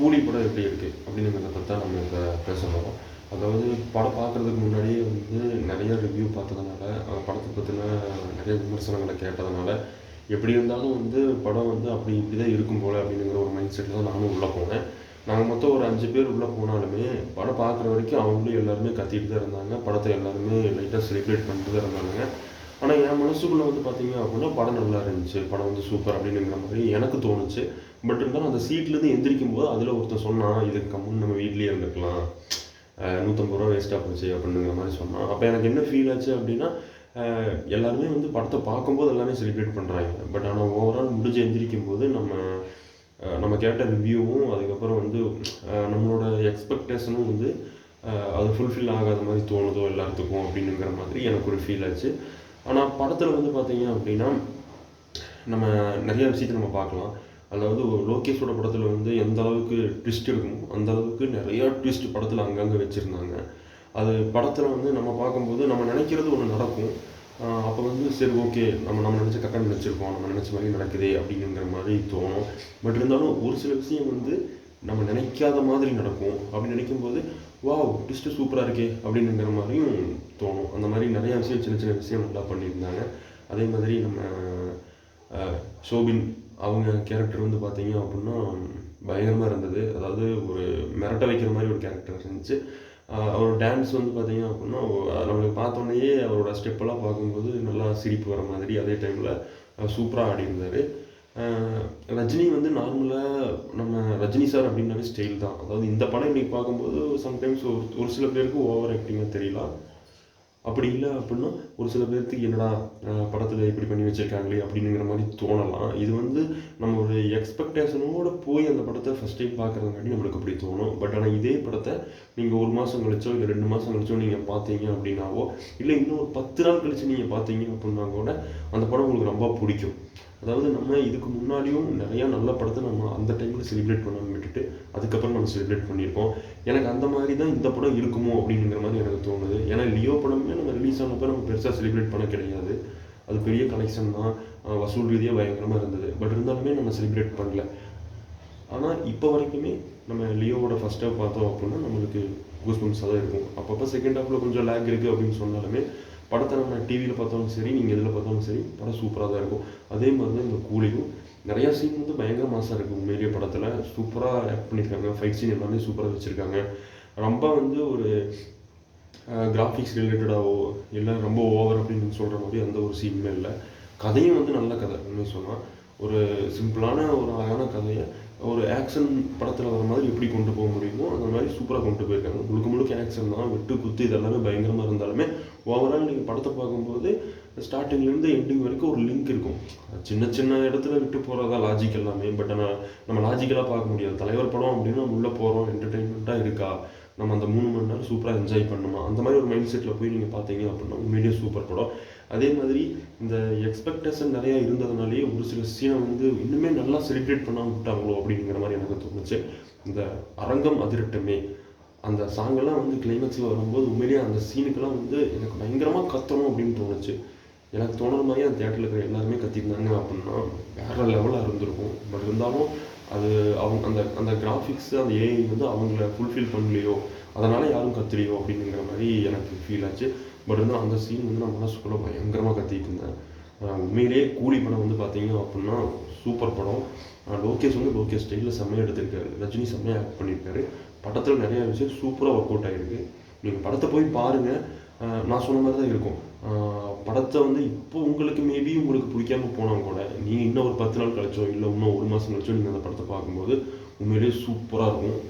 கூலி படம் எப்படி இருக்குது அப்படிங்கிறத பற்றி தான் நம்ம இப்போ பேசணும். அதாவது படம் பார்க்குறதுக்கு முன்னாடியே வந்து நிறைய ரிவ்யூ பார்த்ததுனால, படத்தை பற்றின நிறைய விமர்சனங்களை கேட்டதுனால, எப்படி இருந்தாலும் வந்து படம் வந்து அப்படி இப்படி தான் இருக்கும் போல் அப்படிங்கிற ஒரு மைண்ட் செட்டில் தான் நானும் உள்ளே போனேன். நாங்கள் மொத்தம் ஒரு 5 பேர் உள்ளே போனாலுமே, படம் பார்க்குற வரைக்கும் அவங்களும் எல்லாருமே கத்திட்டு தான் இருந்தாங்க. படத்தை எல்லாருமே லைட்டாக செலிப்ரேட் பண்ணிட்டு தான் இருந்தாங்க. ஆனால் என் மனசுக்குள்ளே வந்து பார்த்தீங்க அப்படின்னா, படம் நல்லா இருந்துச்சு, படம் வந்து சூப்பர் அப்படிங்கிற மாதிரி எனக்கு தோணுச்சு. பட் இருந்தாலும் அந்த சீட்லேருந்து எந்திரிக்கும் போது அதில் ஒருத்தன் சொன்னான், இதுக்கு கம்முன்னு நம்ம வீட்லேயே இருந்துக்கலாம், ₹150 வேஸ்ட்டாக போச்சு அப்படிங்கிற மாதிரி சொன்னான். அப்போ எனக்கு என்ன ஃபீல் ஆச்சு அப்படின்னா, எல்லாருமே வந்து படத்தை பார்க்கும்போது எல்லாமே செலிப்ரேட் பண்ணுறாங்க. பட் ஆனால் ஓவரால் முடிஞ்சு எந்திரிக்கும் போது நம்ம கேட்ட ரிவ்யூவும் அதுக்கப்புறம் வந்து நம்மளோட எக்ஸ்பெக்டேஷனும் வந்து அது ஃபுல்ஃபில் ஆகாத மாதிரி தோணுதோ எல்லாத்துக்கும் அப்படிங்கிற மாதிரி எனக்கு ஒரு ஃபீல் ஆச்சு. ஆனால் படத்தில் வந்து பார்த்தீங்க அப்படின்னா, நம்ம நிறைய விஷயத்தை நம்ம பார்க்கலாம். அதாவது லோகேஷோட படத்தில் வந்து எந்த அளவுக்கு ட்விஸ்ட் இருக்குமோ அந்த அளவுக்கு நிறையா ட்விஸ்ட் படத்தில் அங்கங்கே வச்சுருந்தாங்க. அது படத்தில் வந்து நம்ம பார்க்கும்போது நம்ம நினைக்கிறது ஒன்று நடக்கும். அப்போ வந்து சரி ஓகே, நம்ம நினச்ச கரெக்டாக நினச்சிருக்கோம், நம்ம நினச்ச மாதிரி நடக்குதே அப்படிங்கிற மாதிரி தோணும். பட் இருந்தாலும் ஒரு சில விஷயம் வந்து நம்ம நினைக்காத மாதிரி நடக்கும். அப்படி நினைக்கும்போது வாவ் ட்விஸ்ட்டு சூப்பராக இருக்கே அப்படிங்கிற மாதிரியும் தோணும். அந்த மாதிரி நிறையா விஷயம் சின்ன சின்ன விஷயம் நல்லா பண்ணியிருந்தாங்க. அதே மாதிரி நம்ம ஷோபின் அவங்க கேரக்டர் வந்து பார்த்தீங்க அப்படின்னா பயங்கரமாக இருந்தது. அதாவது ஒரு மிரட்ட வைக்கிற மாதிரி ஒரு கேரக்டர் இருந்துச்சு. அவரோட டான்ஸ் வந்து பார்த்தீங்க அப்படின்னா நம்மளுக்கு பார்த்தோன்னே அவரோட ஸ்டெப்பெல்லாம் பார்க்கும்போது நல்லா சிரிப்பு வர மாதிரி, அதே டைமில் சூப்பராக ஆடியிருந்தார். ரஜினி வந்து நார்மலாக நம்ம ரஜினி சார் அப்படின்னாவே ஸ்டைல் தான். அதாவது இந்த படம் இன்றைக்கி பார்க்கும்போது சம்டைம்ஸ் ஒரு சில பேருக்கு ஓவர் ஆக்டிங்காக தெரியலாம். அப்படி இல்லை அப்படின்னா ஒரு சில பேர்த்துக்கு என்னடா படத்தில் இப்படி பண்ணி வச்சுருக்காங்களே அப்படிங்கிற மாதிரி தோணலாம். இது வந்து நம்ம ஒரு எக்ஸ்பெக்டேஷனோடு போய் அந்த படத்தை ஃபஸ்ட் டைம் பார்க்குறதுங்காட்டி நம்மளுக்கு அப்படி தோணும். பட் ஆனால் இதே படத்தை நீங்கள் 1 மாதம் கழிச்சோ இல்லை 2 மாதம் கழிச்சோ நீங்கள் பார்த்தீங்க அப்படின்னாவோ, இல்லை இன்னும் ஒரு 10 நாள் கழிச்சு நீங்கள் பார்த்தீங்க அப்படின்னா கூட அந்த படம் உங்களுக்கு ரொம்ப பிடிக்கும். அதாவது நம்ம இதுக்கு முன்னாடியும் நிறையா நல்ல படத்தை நம்ம அந்த டைமில் செலிப்ரேட் பண்ணாமல் விட்டுட்டு அதுக்கப்புறம் நம்ம செலிப்ரேட் பண்ணியிருக்கோம். எனக்கு அந்த மாதிரி தான் இந்த படம் இருக்குமோ அப்படிங்கிற மாதிரி எனக்கு தோணுது. ஏன்னா லியோ படமே நம்ம ரிலீஸ் ஆனப்போ நம்ம பெருசாக செலிப்ரேட் பண்ண கிடையாது. அது பெரிய கலெக்ஷன் தான், வசூல் ரீதியாக பயங்கரமாக இருந்தது. பட் இருந்தாலுமே நம்ம செலிப்ரேட் பண்ணல. ஆனால் இப்போ வரைக்குமே நம்ம லியோவோட ஃபஸ்ட் ஹாஃப் பார்த்தோம் அப்படின்னா நம்மளுக்கு கூஸ்பம்ஸாக தான் இருக்கும். அப்பப்போ செகண்ட் ஹாஃபில் கொஞ்சம் லேக் இருக்குது அப்படின்னு சொன்னாலுமே படத்தை நம்ம டிவியில் பார்த்தாலும் சரி, நீங்கள் எதில் பார்த்தாலும் சரி, படம் சூப்பராக தான் இருக்கும். அதே மாதிரி தான் இந்த கூலியும் நிறையா சீன் வந்து பயங்கர மாசாக இருக்குது. உண்மையிலேயே படத்தில் சூப்பராக ஆக்ட் பண்ணியிருக்காங்க. ஃபைட் சீன் எல்லாமே சூப்பராக வச்சுருக்காங்க. ரொம்ப வந்து ஒரு கிராஃபிக்ஸ் ரிலேட்டடாகவோ இல்லை ரொம்ப ஓவர் அப்படின்னு சொல்கிற மாதிரி எந்த ஒரு சீனுமே இல்லை. கதையும் வந்து நல்ல கதை. உண்மை சொன்னால் ஒரு சிம்பிளான ஒரு அழகான கதையை ஒரு ஆக்ஷன் படத்தில் வர மாதிரி எப்படி கொண்டு போக முடியுமோ அந்த மாதிரி சூப்பராக கொண்டு போயிருக்காங்க. முழுக்க ஆக்ஷன் தான், வெட்டு குத்து இதெல்லாமே பயங்கரமாக இருந்தாலுமே ஓவரால் நீங்கள் படத்தை பார்க்கும்போது ஸ்டார்டிங்லேருந்து எண்டிங் வரைக்கும் ஒரு லிங்க் இருக்கும். சின்ன இடத்துல விட்டு போகிறதா லாஜிக் எல்லாமே. பட் ஆனால் நம்ம லாஜிக்கலாக பார்க்க முடியாது. தலைவர் படம் அப்படின்னு நம்ம உள்ளே போகிறோம், என்டர்டெயின்மெண்ட்டாக இருக்கா, நம்ம அந்த 3 மணி நேரம் சூப்பராக என்ஜாய் பண்ணணுமா, அந்த மாதிரி ஒரு மைண்ட் செட்டில் போய் நீங்கள் பார்த்தீங்க அப்படின்னா உண்மையிலேயே சூப்பர் படம். அதே மாதிரி இந்த எக்ஸ்பெக்டேஷன் நிறையா இருந்ததுனாலேயே ஒரு சில சீனை வந்து இன்னுமே நல்லா செலிப்ரேட் பண்ணாமல் விட்டாங்களோ அப்படிங்கிற மாதிரி எனக்கு தோணுச்சு. இந்த அரங்கம் அதிரட்டமே அந்த சாங்கெல்லாம் வந்து கிளைமேக்ஸில் வரும்போது உண்மையிலேயே அந்த சீனுக்கெல்லாம் வந்து எனக்கு பயங்கரமாக கத்தணும் அப்படின்னு தோணுச்சு. எனக்கு தோணுற மாதிரி அந்த தேட்டரில் இருக்கிற எல்லாருமே கத்திருந்தாங்க அப்படின்னா வேறு லெவலாக இருந்திருக்கும். பட் இருந்தாலும் அது அவங்க அந்த அந்த கிராஃபிக்ஸு அந்த ஏஐ வந்து அவங்கள ஃபுல்ஃபில் பண்ணலையோ, அதனால் யாரும் கத்துலையோ அப்படிங்கிற மாதிரி எனக்கு ஃபீல் ஆச்சு. பட் இருந்தாலும் அந்த சீன் வந்து நான் மனசுக்குள்ளே பயங்கரமாக கத்திட்டு இருந்தேன். உண்மையிலேயே கூலி படம் வந்து பார்த்தீங்க அப்படின்னா சூப்பர் படம். லோகேஷ் ஸ்டைலில் செம்மையாக எடுத்திருக்காரு. ரஜினி செம்மையாக ஆக்ட் பண்ணியிருக்காரு. படத்தில் நிறையா விஷயம் சூப்பராக ஒர்க் அவுட் ஆகிருக்கு. நீங்கள் படத்தை போய் பாருங்கள். நான் சொன்ன மாதிரி தான் இருக்கும். படத்தை வந்து இப்போ உங்களுக்கு மேபி உங்களுக்கு பிடிக்காமல் போனால் கூட நீங்கள் இன்னும் ஒரு 10 நாள் கழிச்சோ இல்லை இன்னும் 1 மாதம் கழிச்சோ நீங்கள் அந்த படத்தை பார்க்கும்போது உண்மையிலேயே சூப்பராக இருக்கும்.